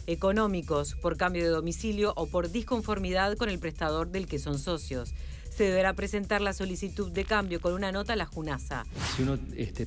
económicos, por cambio de domicilio o por disconformidad con el prestador del que son socios. Se deberá presentar la solicitud de cambio con una nota a la JUNASA. Si uno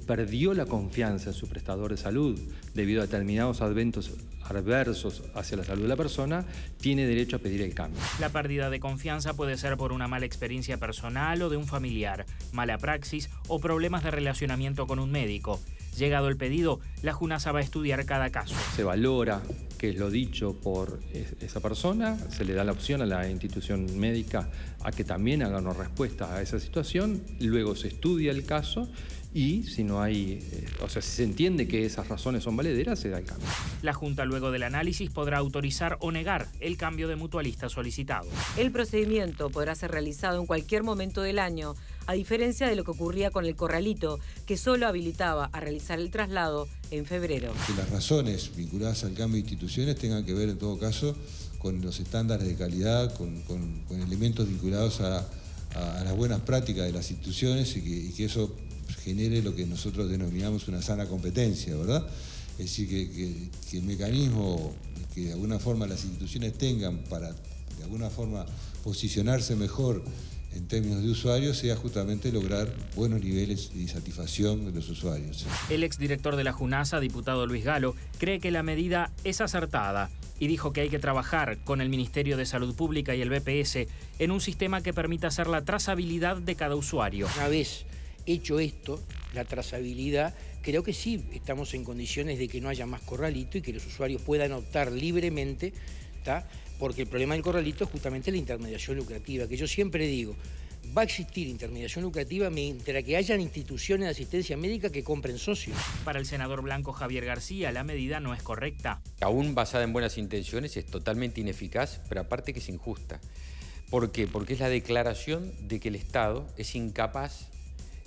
perdió la confianza en su prestador de salud debido a determinados eventos adversos hacia la salud de la persona, tiene derecho a pedir el cambio. La pérdida de confianza puede ser por una mala experiencia personal o de un familiar, mala praxis o problemas de relacionamiento con un médico. Llegado el pedido, la JUNASA va a estudiar cada caso. Se valora qué es lo dicho por esa persona, se le da la opción a la institución médica a que también haga una respuesta a esa situación, luego se estudia el caso y si no hay, si se entiende que esas razones son valederas, se da el cambio. La Junta, luego del análisis, podrá autorizar o negar el cambio de mutualista solicitado. El procedimiento podrá ser realizado en cualquier momento del año, a diferencia de lo que ocurría con el Corralito, que solo habilitaba a realizar el traslado en febrero. Que las razones vinculadas al cambio de instituciones tengan que ver, en todo caso, con los estándares de calidad, con elementos vinculados a las buenas prácticas de las instituciones y que eso genere lo que nosotros denominamos una sana competencia, ¿verdad? Es decir, que el mecanismo que de alguna forma las instituciones tengan para de alguna forma posicionarse mejor en términos de usuarios sea justamente lograr buenos niveles de satisfacción de los usuarios. El exdirector de la JUNASA, diputado Luis Galo, cree que la medida es acertada y dijo que hay que trabajar con el Ministerio de Salud Pública y el BPS en un sistema que permita hacer la trazabilidad de cada usuario. Una vez hecho esto, la trazabilidad, creo que sí estamos en condiciones de que no haya más corralito y que los usuarios puedan optar libremente, ¿tá? Porque el problema del corralito es justamente la intermediación lucrativa, que yo siempre digo, va a existir intermediación lucrativa mientras que hayan instituciones de asistencia médica que compren socios. Para el senador blanco Javier García, la medida no es correcta. Aún basada en buenas intenciones, es totalmente ineficaz, pero aparte que es injusta. ¿Por qué? Porque es la declaración de que el Estado es incapaz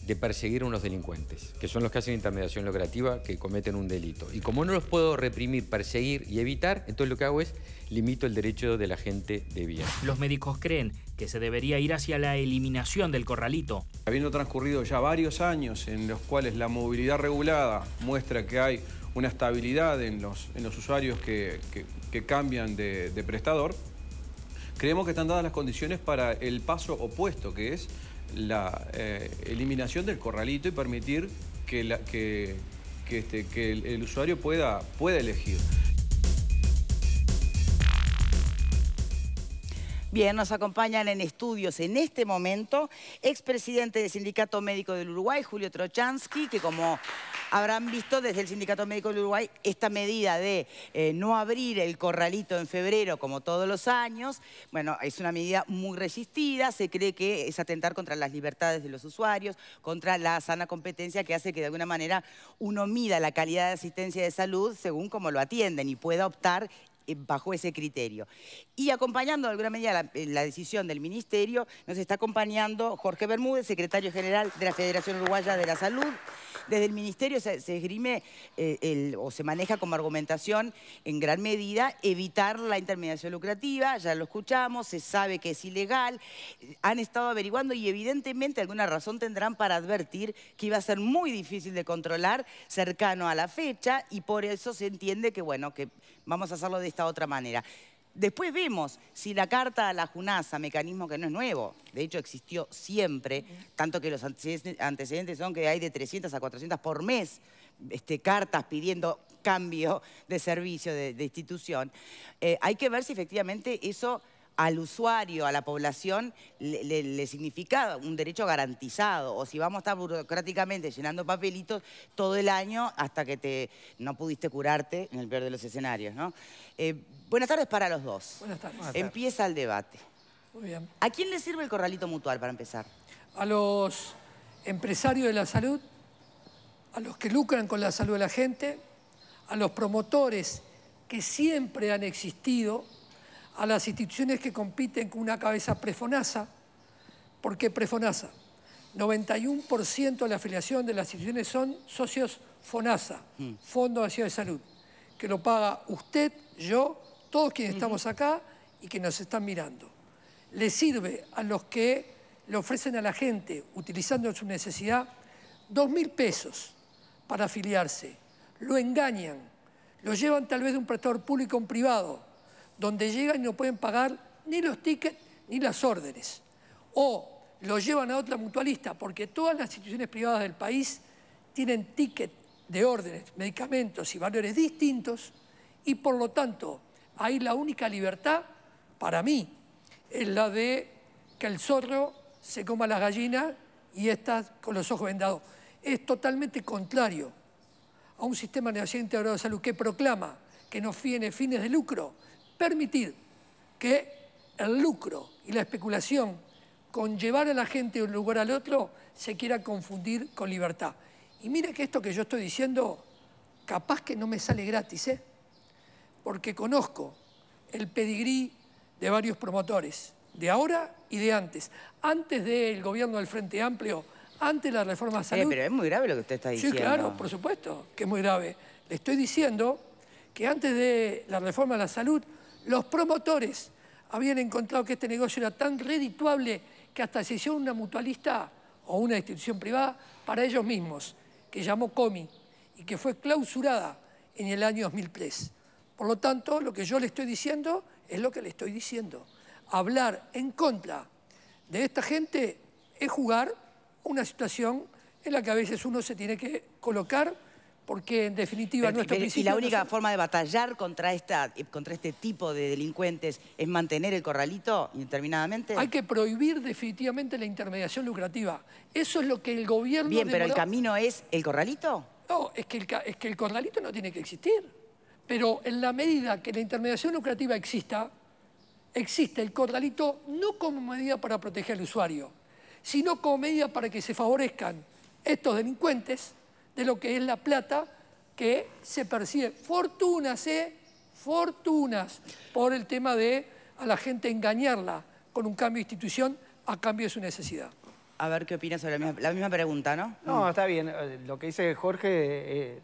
de perseguir a unos delincuentes, que son los que hacen intermediación lucrativa, que cometen un delito. Y como no los puedo reprimir, perseguir y evitar, entonces lo que hago es limito el derecho de la gente de bien. Los médicos creen que se debería ir hacia la eliminación del corralito. Habiendo transcurrido ya varios años en los cuales la movilidad regulada muestra que hay una estabilidad en los usuarios que cambian de prestador, creemos que están dadas las condiciones para el paso opuesto, que es la eliminación del corralito y permitir que el usuario pueda elegir. Bien, nos acompañan en estudios en este momento expresidente del Sindicato Médico del Uruguay, Julio Trochansky, que como habrán visto desde el Sindicato Médico del Uruguay, esta medida de no abrir el corralito en febrero como todos los años, bueno, es una medida muy resistida, se cree que es atentar contra las libertades de los usuarios, contra la sana competencia que hace que de alguna manera uno mida la calidad de asistencia de salud según cómo lo atienden y pueda optar bajo ese criterio. Y acompañando de alguna medida la decisión del Ministerio, nos está acompañando Jorge Bermúdez, secretario general de la Federación Uruguaya de la Salud. Desde el Ministerio se esgrime o se maneja como argumentación en gran medida evitar la intermediación lucrativa, ya lo escuchamos, se sabe que es ilegal, han estado averiguando y evidentemente alguna razón tendrán para advertir que iba a ser muy difícil de controlar cercano a la fecha y por eso se entiende que, bueno, que vamos a hacerlo de esta otra manera. Después vemos si la carta a la JUNASA, mecanismo que no es nuevo, de hecho existió siempre, tanto que los antecedentes son que hay de 300 a 400 por mes cartas pidiendo cambio de servicio, de institución. Hay que ver si efectivamente eso al usuario, a la población, le significa un derecho garantizado, o si vamos a estar burocráticamente llenando papelitos todo el año hasta que no pudiste curarte en el peor de los escenarios, ¿no? Buenas tardes para los dos. Buenas tardes. Empieza el debate. Muy bien. ¿A quién le sirve el corralito mutual para empezar? A los empresarios de la salud, a los que lucran con la salud de la gente, a los promotores que siempre han existido, a las instituciones que compiten con una cabeza prefonasa. ¿Por qué prefonasa? 91% de la afiliación de las instituciones son socios FONASA, Fondo Nacional de Salud, que lo paga usted, yo, todos quienes estamos acá y que nos están mirando. Le sirve a los que le ofrecen a la gente, utilizando su necesidad, 2.000 pesos para afiliarse. Lo engañan, lo llevan tal vez de un prestador público a un privado, donde llegan y no pueden pagar ni los tickets ni las órdenes. O lo llevan a otra mutualista, porque todas las instituciones privadas del país tienen tickets de órdenes, medicamentos y valores distintos, y por lo tanto, ahí la única libertad, para mí, es la de que el zorro se coma las gallinas y estas con los ojos vendados. Es totalmente contrario a un sistema nacional integrado de salud que proclama que no tiene fines de lucro, permitir que el lucro y la especulación con llevar a la gente de un lugar al otro se quiera confundir con libertad. Y mire que esto que yo estoy diciendo, capaz que no me sale gratis, porque conozco el pedigrí de varios promotores, de ahora y de antes. Antes del gobierno del Frente Amplio, antes de la reforma de salud. Pero es muy grave lo que usted está diciendo. Sí, claro, por supuesto que es muy grave. Le estoy diciendo que antes de la reforma de la salud, los promotores habían encontrado que este negocio era tan redituable que hasta se hicieron una mutualista o una institución privada para ellos mismos, que llamó COMI y que fue clausurada en el año 2003. Por lo tanto, lo que yo le estoy diciendo es lo que le estoy diciendo. Hablar en contra de esta gente es jugar una situación en la que a veces uno se tiene que colocar, porque en definitiva nuestro principio... ¿Y la única forma de batallar contra este tipo de delincuentes es mantener el corralito indeterminadamente? Hay que prohibir definitivamente la intermediación lucrativa. Eso es lo que el gobierno... Bien, pero ¿el camino es el corralito? No, es que el corralito no tiene que existir. Pero en la medida que la intermediación lucrativa exista, existe el corralito no como medida para proteger al usuario, sino como medida para que se favorezcan estos delincuentes de lo que es la plata que se percibe. Fortunas, fortunas, por el tema de a la gente engañarla con un cambio de institución a cambio de su necesidad. A ver qué opinas sobre la misma pregunta, ¿no? No, está bien. Lo que dice Jorge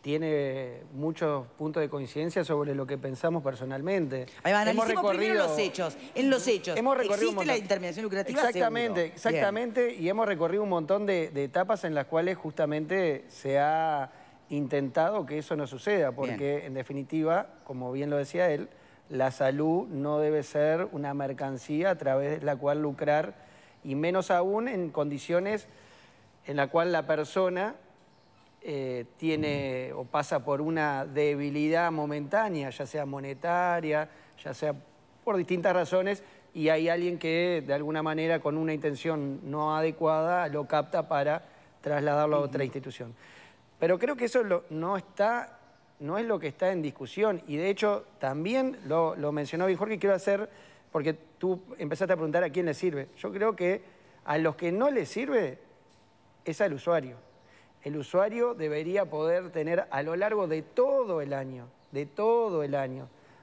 tiene muchos puntos de coincidencia sobre lo que pensamos personalmente. Analicemos primero los hechos. En los hechos, ¿existe la intermediación lucrativa? Exactamente, exactamente. Y hemos recorrido un montón de etapas en las cuales justamente se ha intentado que eso no suceda, porque en definitiva, como bien lo decía él, la salud no debe ser una mercancía a través de la cual lucrar, y menos aún en condiciones en la cual la persona tiene o pasa por una debilidad momentánea, ya sea monetaria, ya sea por distintas razones, y hay alguien que de alguna manera con una intención no adecuada lo capta para trasladarlo a otra institución. Pero creo que eso no es lo que está en discusión, y de hecho también lo mencionó bien Jorge, quiero hacer, porque tú empezaste a preguntar a quién le sirve. Yo creo que a los que no les sirve es al usuario. El usuario debería poder tener a lo largo de todo el año,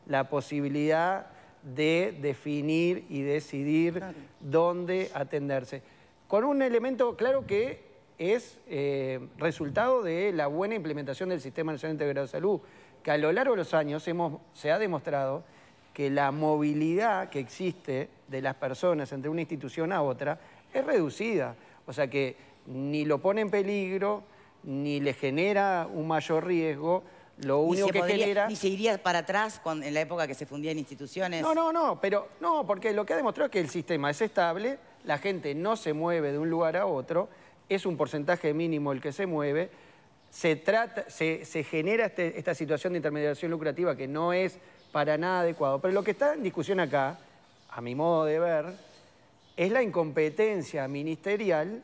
la posibilidad de definir y decidir dónde atenderse. Con un elemento claro que es resultado de la buena implementación del Sistema Nacional Integrado de Salud, que a lo largo de los años se ha demostrado que la movilidad que existe de las personas entre una institución a otra es reducida. O sea que ni lo pone en peligro, ni le genera un mayor riesgo, lo único que genera... ¿Ni se iría para atrás en la época que se fundían instituciones? No, porque lo que ha demostrado es que el sistema es estable, la gente no se mueve de un lugar a otro, es un porcentaje mínimo el que se mueve, se genera esta situación de intermediación lucrativa que no es para nada adecuado. Pero lo que está en discusión acá, a mi modo de ver, es la incompetencia ministerial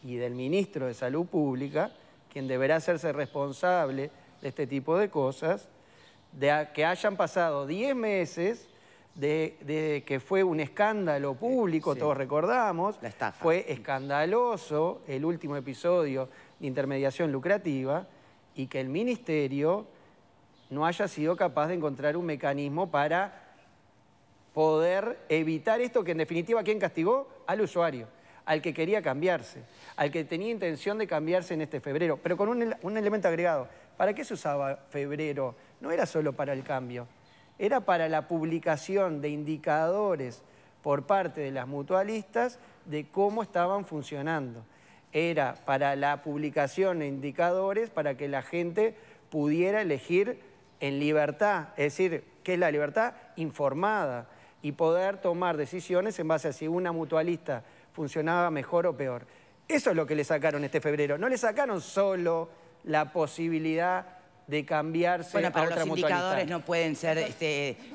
y del ministro de Salud Pública, quien deberá hacerse responsable de este tipo de cosas, de que hayan pasado 10 meses de que fue un escándalo público, todos recordamos, la estafa. Fue escandaloso el último episodio de intermediación lucrativa, y que el ministerio no haya sido capaz de encontrar un mecanismo para poder evitar esto, que en definitiva, ¿quién castigó? Al usuario, al que quería cambiarse, al que tenía intención de cambiarse en este febrero, pero con un elemento agregado. ¿Para qué se usaba febrero? No era solo para el cambio, era para la publicación de indicadores por parte de las mutualistas de cómo estaban funcionando. Era para la publicación de indicadores para que la gente pudiera elegir en libertad, es decir, ¿qué es la libertad? Informada, y poder tomar decisiones en base a si una mutualista funcionaba mejor o peor. Eso es lo que le sacaron este febrero. No le sacaron solo la posibilidad de cambiarse a otra mutualista. Bueno, pero los indicadores no pueden ser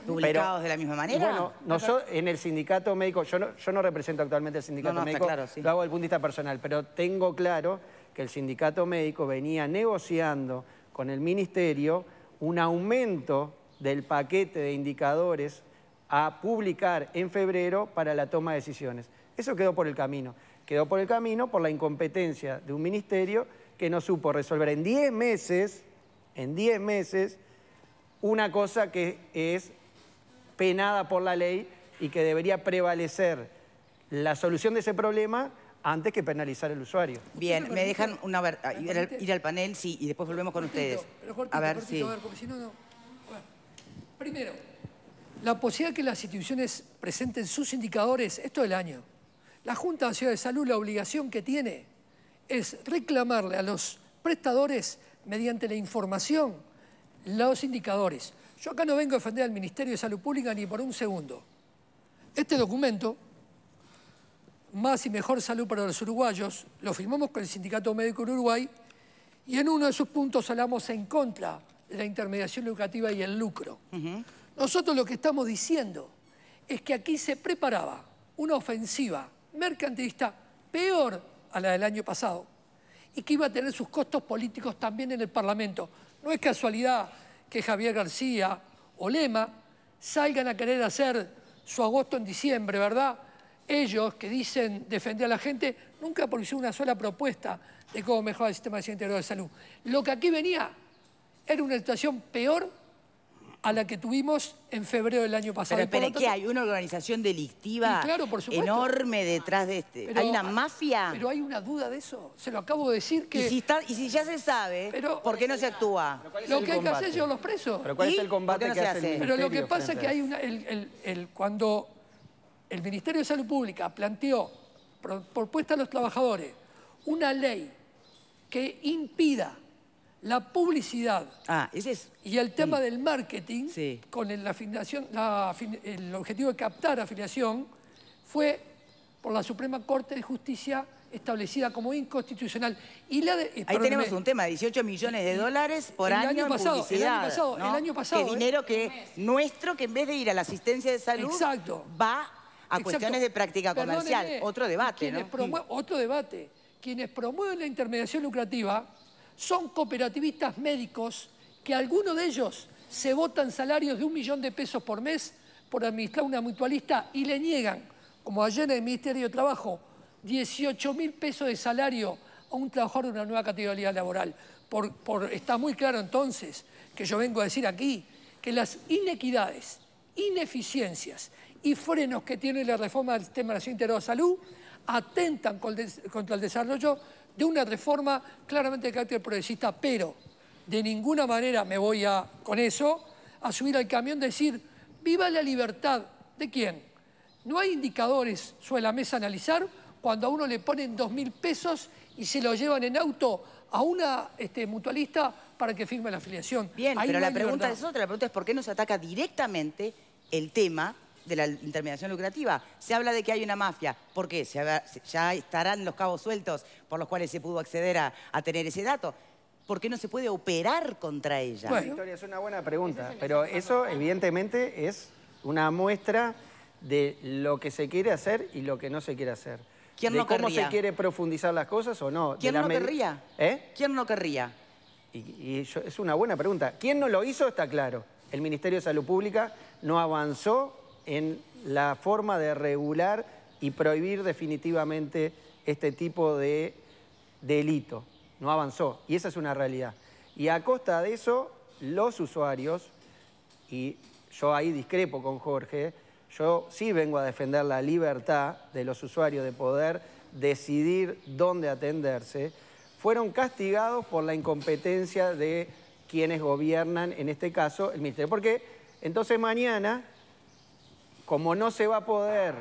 publicados de la misma manera. Bueno, nosotros en el sindicato médico, yo no represento actualmente el sindicato médico, claro, sí. Lo hago desde el punto de vista personal, pero tengo claro que el sindicato médico venía negociando con el ministerio un aumento del paquete de indicadores a publicar en febrero para la toma de decisiones. Eso quedó por el camino. Quedó por el camino por la incompetencia de un ministerio que no supo resolver en 10 meses, una cosa que es penada por la ley y que debería prevalecer la solución de ese problema antes que penalizar al usuario. Bien, me dejan ir al panel, sí, y después volvemos con ustedes. A ver, sí. Porque si no, no. Bueno, primero, la posibilidad de que las instituciones presenten sus indicadores, esto del año. La Junta Nacional de Salud, la obligación que tiene es reclamarle a los prestadores, mediante la información, los indicadores. Yo acá no vengo a defender al Ministerio de Salud Pública ni por un segundo. Este documento, Más y Mejor Salud para los Uruguayos, lo firmamos con el Sindicato Médico de Uruguay y en uno de sus puntos hablamos en contra de la intermediación lucrativa y el lucro. Nosotros lo que estamos diciendo es que aquí se preparaba una ofensiva mercantilista peor a la del año pasado y que iba a tener sus costos políticos también en el Parlamento. No es casualidad que Javier García o Lema salgan a querer hacer su agosto en diciembre, ¿verdad? Ellos que dicen defender a la gente nunca pusieron una sola propuesta de cómo mejorar el sistema de integral de salud. Lo que aquí venía era una situación peor a la que tuvimos en febrero del año pasado. Pero espere, ¿qué hay? ¿Una organización delictiva enorme detrás de este? Pero, ¿hay una mafia? Pero hay una duda de eso. Se lo acabo de decir que... Y si ya se sabe, ¿por qué no se actúa? Lo que hay que hacer es llevar los presos. ¿Pero cuál es el combate que hace el ministerio? Pero lo que pasa es que hay una... Cuando el Ministerio de Salud Pública planteó, propuesta a los trabajadores, una ley que impida la publicidad y el tema del marketing con el objetivo de captar afiliación fue por la Suprema Corte de Justicia establecida como inconstitucional. Y ahí tenemos un tema, 18 millones de dólares por año en publicidad. El año pasado. Que dinero nuestro que en vez de ir a la asistencia de salud va a cuestiones de práctica comercial. Otro debate, ¿no? Otro debate. Quienes promueven la intermediación lucrativa son cooperativistas médicos que algunos de ellos se votan salarios de $1 millón de pesos por mes por administrar una mutualista y le niegan, como ayer en el Ministerio de Trabajo, 18.000 pesos de salario a un trabajador de una nueva categoría laboral. Está muy claro entonces que yo vengo a decir aquí que las inequidades, ineficiencias y frenos que tiene la reforma del Sistema Nacional Integrado de Salud atentan contra el desarrollo de una reforma claramente de carácter progresista, pero de ninguna manera me voy con eso a subir al camión y decir, viva la libertad. ¿De quién? No hay indicadores sobre la mesa a analizar cuando a uno le ponen 2.000 pesos y se lo llevan en auto a una mutualista para que firme la afiliación. Bien, pero la pregunta es otra. La pregunta es por qué no se ataca directamente el tema de la intermediación lucrativa. Se habla de que hay una mafia. ¿Por qué? Ya estarán los cabos sueltos por los cuales se pudo acceder a tener ese dato. ¿Por qué no se puede operar contra ella? Bueno, Victoria, es una buena pregunta, pero eso evidentemente es una muestra de lo que se quiere hacer y lo que no se quiere hacer. ¿Quién no querría? ¿Cómo se quiere profundizar las cosas o no? ¿Quién no querría? ¿Quién no querría? Es una buena pregunta. ¿Quién no lo hizo? Está claro. El Ministerio de Salud Pública no avanzó en la forma de regular y prohibir definitivamente este tipo de delito. No avanzó, y esa es una realidad. Y a costa de eso, los usuarios, y yo ahí discrepo con Jorge, yo sí vengo a defender la libertad de los usuarios de poder decidir dónde atenderse, fueron castigados por la incompetencia de quienes gobiernan, en este caso, el Ministerio. Porque entonces mañana, como no se va a poder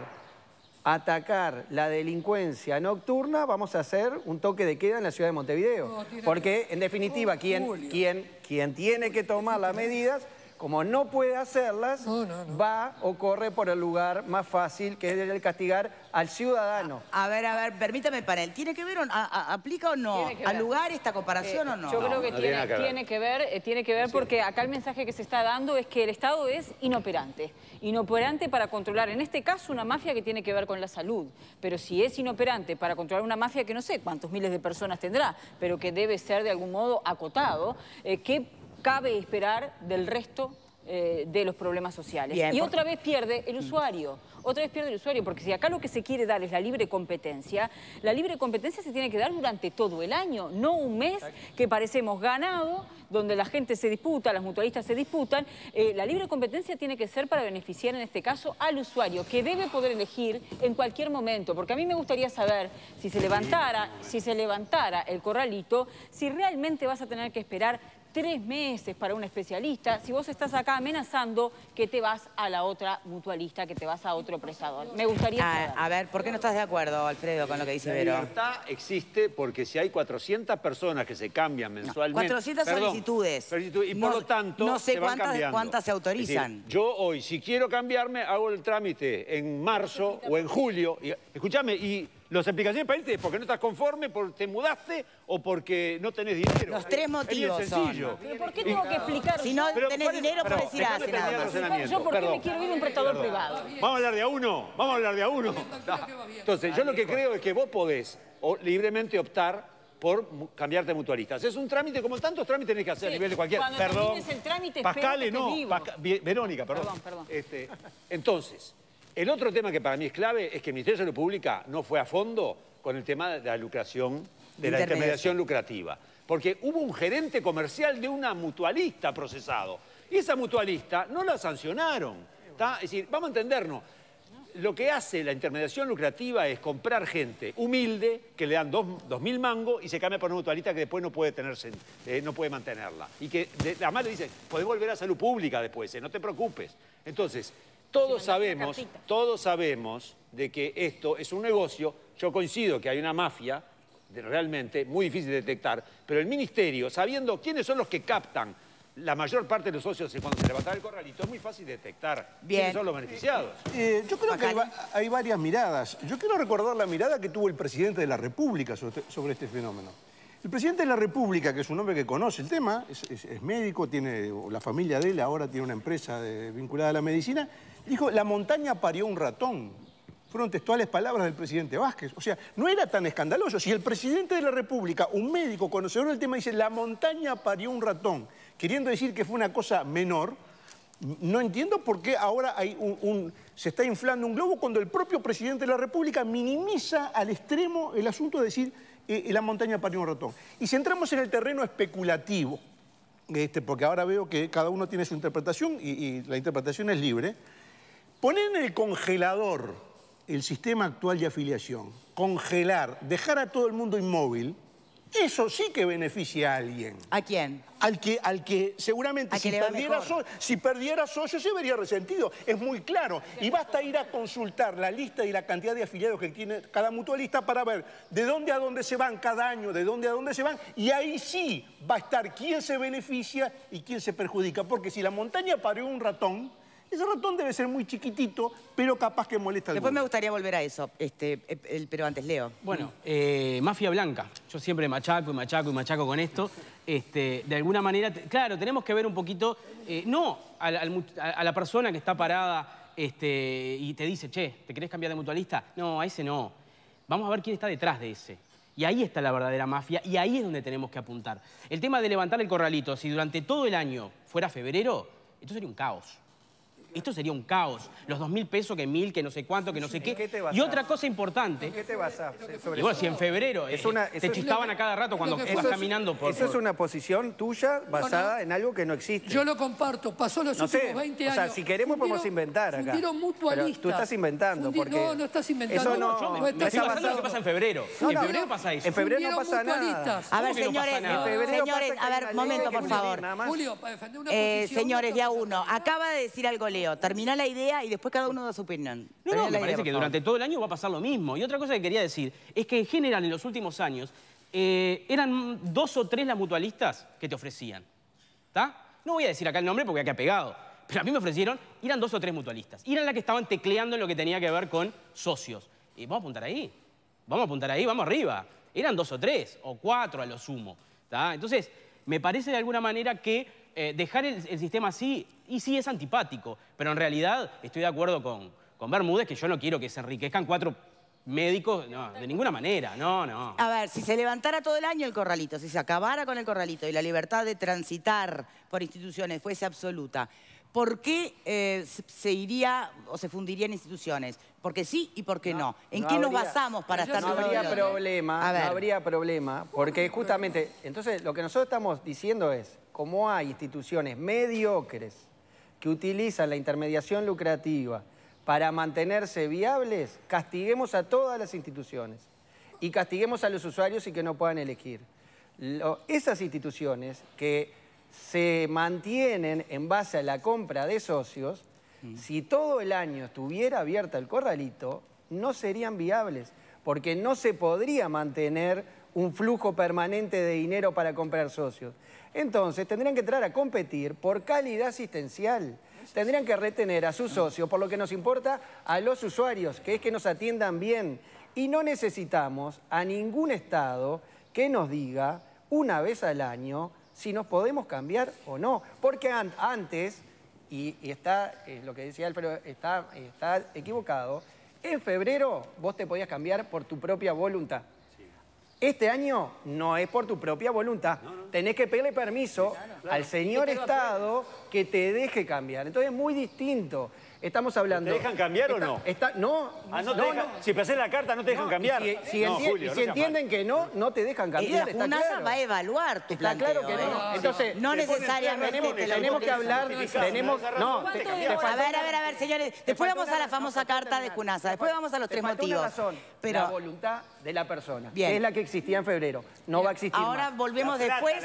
atacar la delincuencia nocturna, vamos a hacer un toque de queda en la ciudad de Montevideo. Porque, en definitiva, quien tiene que tomar las medidas, como no puede hacerlas, va o corre por el lugar más fácil, que es el castigar al ciudadano. A ver, permítame, panel. ¿Tiene que ver o aplica o no al lugar esta comparación o no? Yo creo que tiene que ver porque acá el mensaje que se está dando es que el Estado es inoperante. Inoperante para controlar, en este caso, una mafia que tiene que ver con la salud. Pero si es inoperante para controlar una mafia que no sé cuántos miles de personas tendrá, pero que debe ser de algún modo acotado, ¿qué cabe esperar del resto de los problemas sociales? Bien, y otra vez pierde el usuario. Otra vez pierde el usuario, porque si acá lo que se quiere dar es la libre competencia se tiene que dar durante todo el año, no un mes que parecemos ganado, donde la gente se disputa, las mutualistas se disputan. La libre competencia tiene que ser para beneficiar, en este caso, al usuario, que debe poder elegir en cualquier momento. Porque a mí me gustaría saber, si se levantara el corralito, si realmente vas a tener que esperar 3 meses para un especialista, si vos estás acá amenazando que te vas a la otra mutualista, que te vas a otro prestador. Me gustaría saber. A ver, ¿por qué no estás de acuerdo, Alfredo, con lo que dice Vero? La libertad existe porque si hay 400 personas que se cambian mensualmente... 400 solicitudes. Y por lo tanto, no sé se van cambiando. cuántas se autorizan. Es decir, yo hoy, si quiero cambiarme, hago el trámite en marzo o en julio. Escúchame, y... Las explicaciones para irte es porque no estás conforme, porque te mudaste o porque no tenés dinero. Los 3 motivos es bien sencillo. ¿Pero por qué tengo que explicar? Si no tenés dinero, podés ir a hacer nada más. ¿Yo por qué me quiero ir a un prestador privado? Vamos a hablar de a uno, Entonces, yo lo que creo es que vos podés libremente optar por cambiarte de mutualistas. Es un trámite como tantos trámites tenés que hacer a nivel de cualquier... Cuando el trámite, Pascale, no. Verónica, perdón. Entonces... El otro tema que para mí es clave es que el Ministerio de Salud Pública no fue a fondo con el tema de la lucración, de la intermediación lucrativa. Porque hubo un gerente comercial de una mutualista procesado. Y esa mutualista no la sancionaron. Es decir, vamos a entendernos. Lo que hace la intermediación lucrativa es comprar gente humilde que le dan 2.000 mangos y se cambia por una mutualista que después no puede mantenerla. Y que además le dicen, podés volver a salud pública después, no te preocupes. Entonces... Todos sabemos de que esto es un negocio. Yo coincido que hay una mafia realmente muy difícil de detectar, pero el Ministerio, sabiendo quiénes son los que captan la mayor parte de los socios cuando se levanta el corralito, es muy fácil detectar quiénes son los beneficiados. Yo creo que hay varias miradas. Yo quiero recordar la mirada que tuvo el presidente de la República sobre este fenómeno. El presidente de la República, que es un hombre que conoce el tema, es médico, la familia de él ahora tiene una empresa vinculada a la medicina, dijo, la montaña parió un ratón. Fueron textuales palabras del presidente Vázquez. O sea, no era tan escandaloso. Si el presidente de la República, un médico conocedor del tema, dice, la montaña parió un ratón, queriendo decir que fue una cosa menor, no entiendo por qué ahora se está inflando un globo cuando el propio presidente de la República minimiza al extremo el asunto de decir la montaña parió un ratón. Y si entramos en el terreno especulativo, porque ahora veo que cada uno tiene su interpretación y la interpretación es libre, poner en el congelador el sistema actual de afiliación, congelar, dejar a todo el mundo inmóvil, eso sí que beneficia a alguien. ¿A quién? Al que seguramente si perdiera socio se vería resentido. Es muy claro. Y basta ir a consultar la lista y la cantidad de afiliados que tiene cada mutualista para ver de dónde a dónde se van cada año, de dónde a dónde se van. Y ahí sí va a estar quién se beneficia y quién se perjudica. Porque si la montaña parió un ratón, ese ratón debe ser muy chiquitito, pero capaz que molesta al Después me gustaría volver a eso, pero antes Leo. Bueno, mafia blanca. Yo siempre machaco con esto. De alguna manera, claro, tenemos que ver un poquito, no a la persona que está parada y te dice, che, ¿te querés cambiar de mutualista? No, a ese no. Vamos a ver quién está detrás de ese. Y ahí está la verdadera mafia y ahí es donde tenemos que apuntar. El tema de levantar el corralito, si durante todo el año fuera febrero, esto sería un caos. Esto sería un caos. Los 2.000 pesos, que 1.000, que no sé cuánto, que no sé qué. Y otra cosa importante... ¿En qué te basás? Y bueno, si en febrero te chistaban a cada rato cuando ibas caminando por... Eso es una posición tuya basada en algo que no existe. Yo lo comparto. Pasó los últimos 20 años. O sea, si queremos podemos inventar acá. Fundieron mutualistas. Pero tú estás inventando. No estás inventando. Eso no estoy basando lo que pasa en febrero. En febrero pasa eso. En febrero no pasa nada. A ver, señores, a ver, momento, por favor. Julio, para defender una posición... Señores, de a uno. Acaba de decir algo Leo. Leo. Termina la idea y después cada uno da su opinión. No, me parece que durante todo el año va a pasar lo mismo. Y otra cosa que quería decir es que en general en los últimos años eran 2 o 3 las mutualistas que te ofrecían. ¿Está? No voy a decir acá el nombre porque acá ha pegado. Pero a mí me ofrecieron, eran 2 o 3 mutualistas. Y eran las que estaban tecleando en lo que tenía que ver con socios. Y vamos a apuntar ahí. Vamos a apuntar ahí, vamos arriba. Eran 2 o 3, o 4 a lo sumo. ¿Está? Entonces, me parece de alguna manera que dejar el sistema así, y sí es antipático, pero en realidad estoy de acuerdo con Bermúdez, que yo no quiero que se enriquezcan 4 médicos, no, de ninguna manera, no. A ver, si se levantara todo el año el corralito, si se acabara con el corralito y la libertad de transitar por instituciones fuese absoluta, ¿por qué se iría o se fundiría en instituciones? Porque sí y porque no. ¿En qué nos basamos para estar No habría problema, porque justamente, entonces lo que nosotros estamos diciendo es, como hay instituciones mediocres que utilizan la intermediación lucrativa para mantenerse viables, castiguemos a todas las instituciones y castiguemos a los usuarios y que no puedan elegir. Esas instituciones que se mantienen en base a la compra de socios, si todo el año estuviera abierta el corralito, no serían viables, porque no se podría mantener un flujo permanente de dinero para comprar socios. Entonces tendrían que entrar a competir por calidad asistencial. Tendrían que retener a sus socios, por lo que nos importa a los usuarios, que es que nos atiendan bien. Y no necesitamos a ningún Estado que nos diga una vez al año si nos podemos cambiar o no. Porque antes, y está lo que decía Alfredo, está equivocado, en febrero vos te podías cambiar por tu propia voluntad. Este año no es por tu propia voluntad. Tenés que pedirle permiso al señor Estado que te deje cambiar. Entonces es muy distinto. Estamos hablando... ¿Te dejan cambiar o no? No. Si pasé la carta no te dejan cambiar. Si entienden que no te dejan cambiar, está claro. La va a evaluar tu planteo. Está claro que no. Entonces, no necesariamente tenemos que hablar... A ver, señores. Después vamos a la famosa carta de Junasa. Después vamos a los 3 motivos. La voluntad de la persona, que es la que existía en febrero. No va a existir ahora más. Volvemos después.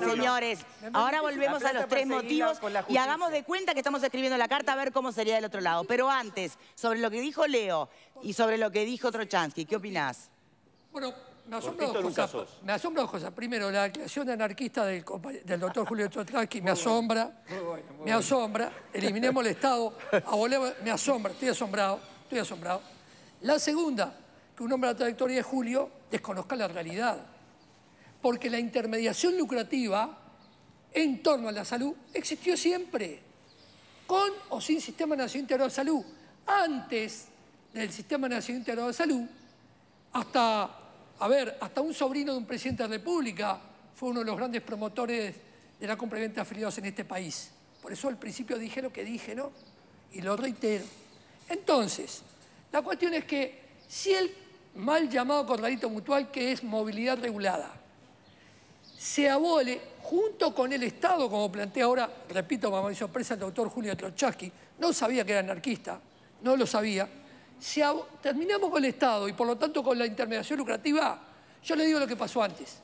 Señores, ahora volvemos a los 3 motivos y hagamos de cuenta que estamos escribiendo la carta a ver cómo sería del otro lado. Pero antes, sobre lo que dijo Leo y sobre lo que dijo Trochansky, ¿qué opinás? Bueno, me asombra dos cosas. Primero, la declaración anarquista del doctor Julio Trochansky me asombra. Me asombra. Eliminemos el Estado. Me asombra. Estoy asombrado. La segunda, que un hombre de la trayectoria de Julio desconozca la realidad. Porque la intermediación lucrativa en torno a la salud existió siempre, con o sin Sistema Nacional Integrado de Salud. Antes del Sistema Nacional Integrado de Salud, hasta un sobrino de un presidente de la República fue uno de los grandes promotores de la compra y venta de afiliados en este país. Por eso al principio dije lo que dije, ¿no? Y lo reitero. Entonces, la cuestión es que si el mal llamado corralito mutual, que es movilidad regulada, se abole junto con el Estado, como plantea ahora, repito, para mi sorpresa, el doctor Julio Trochansky, no sabía que era anarquista, no lo sabía, terminamos con el Estado y por lo tanto con la intermediación lucrativa, yo le digo lo que pasó antes.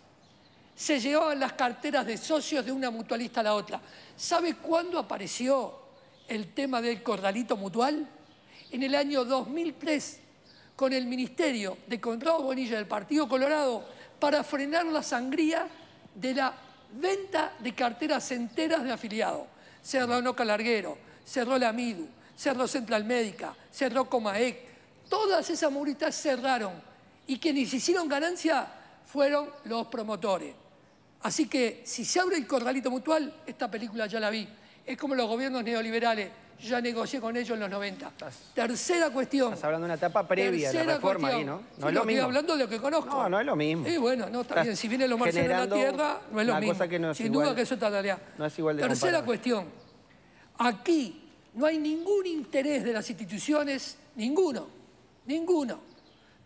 Se llevaban las carteras de socios de una mutualista a la otra. ¿Sabe cuándo apareció el tema del corralito mutual? En el año 2003, con el Ministerio de Conrado Bonilla del Partido Colorado, para frenar la sangría de la venta de carteras enteras de afiliados. Cerró Noca Larguero, cerró la Midu, cerró Central Médica, cerró Comaec. Todas esas mutualistas cerraron y quienes hicieron ganancia fueron los promotores. Así que si se abre el corralito mutual, esta película ya la vi. Es como los gobiernos neoliberales. Yo ya negocié con ellos en los 90. Tercera cuestión. Estás hablando de una etapa previa de la reforma ahí, ¿no? No es lo mismo. Estoy hablando de lo que conozco. No es lo mismo. Y bueno, no está bien. Si viene lo marciano en la tierra, no es lo mismo. Cosa que no es Sin igual. duda que eso está tarea. No es igual de Tercera comparable. cuestión. Aquí no hay ningún interés de las instituciones, ninguno,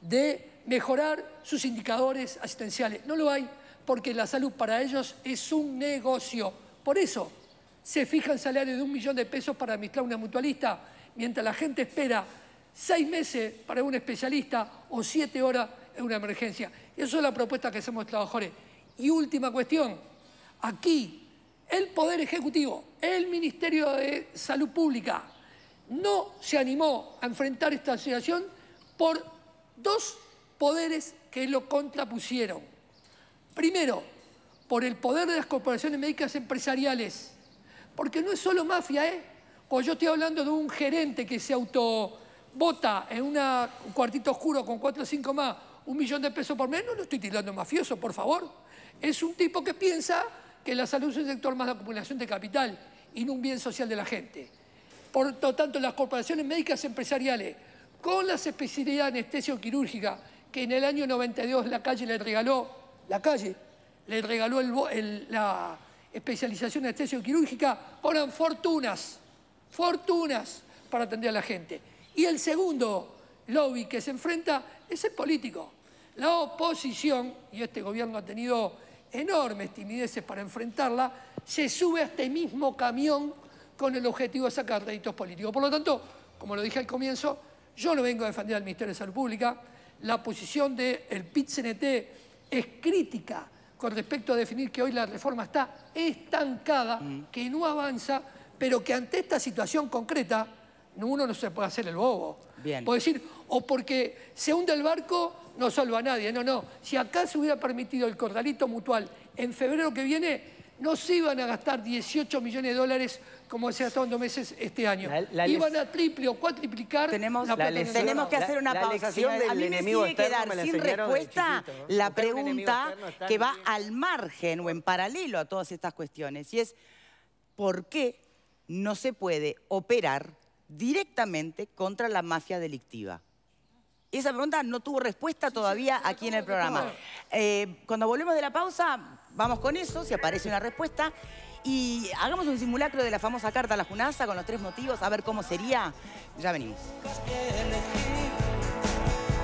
de mejorar sus indicadores asistenciales. No lo hay, porque la salud para ellos es un negocio. Por eso se fijan salarios de $1 millón de pesos para administrar una mutualista, mientras la gente espera 6 meses para un especialista o 7 horas en una emergencia. Eso es la propuesta que hacemos los trabajadores. Y última cuestión, aquí el Poder Ejecutivo el Ministerio de Salud Pública no se animó a enfrentar esta situación por dos poderes que lo contrapusieron. Primero, por el poder de las corporaciones médicas empresariales, porque no es solo mafia, Cuando yo estoy hablando de un gerente que se autobota en un cuartito oscuro con 4 o 5 más, $1 millón de pesos por mes, no lo estoy tildando mafioso, por favor. Es un tipo que piensa que la salud es un sector más de acumulación de capital y no un bien social de la gente. Por lo tanto, las corporaciones médicas empresariales, con las especialidades de anestesio-quirúrgica, que en el año 92 la calle le regaló la especialización en anestesio-quirúrgica, fueron fortunas para atender a la gente. Y el segundo lobby que se enfrenta es el político. La oposición, y este gobierno ha tenido enormes timideces para enfrentarla, se sube a este mismo camión con el objetivo de sacar réditos políticos. Por lo tanto, como lo dije al comienzo, yo no vengo a defender al Ministerio de Salud Pública. La posición del PIT-CNT es crítica con respecto a definir que hoy la reforma está estancada, que no avanza, pero que ante esta situación concreta uno no se puede hacer el bobo. Bien. Puede decir, o porque se hunde el barco, no salva a nadie. No. Si acá se hubiera permitido el corralito mutual en febrero que viene, no se iban a gastar 18 millones de dólares como se gastó en 2 meses este año. Iban a triple o cuatriplicar tenemos la que hacer una pausa. A mí me sigue quedar sin respuesta la pregunta que va al margen o en paralelo a todas estas cuestiones. Y es, ¿por qué no se puede operar directamente contra la mafia delictiva? Esa pregunta no tuvo respuesta todavía aquí en el programa. Cuando volvemos de la pausa, vamos con eso, si aparece una respuesta. Y hagamos un simulacro de la famosa carta a la Junasa con los 3 motivos, a ver cómo sería. Ya venimos.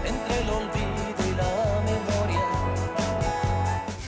Entre el olvido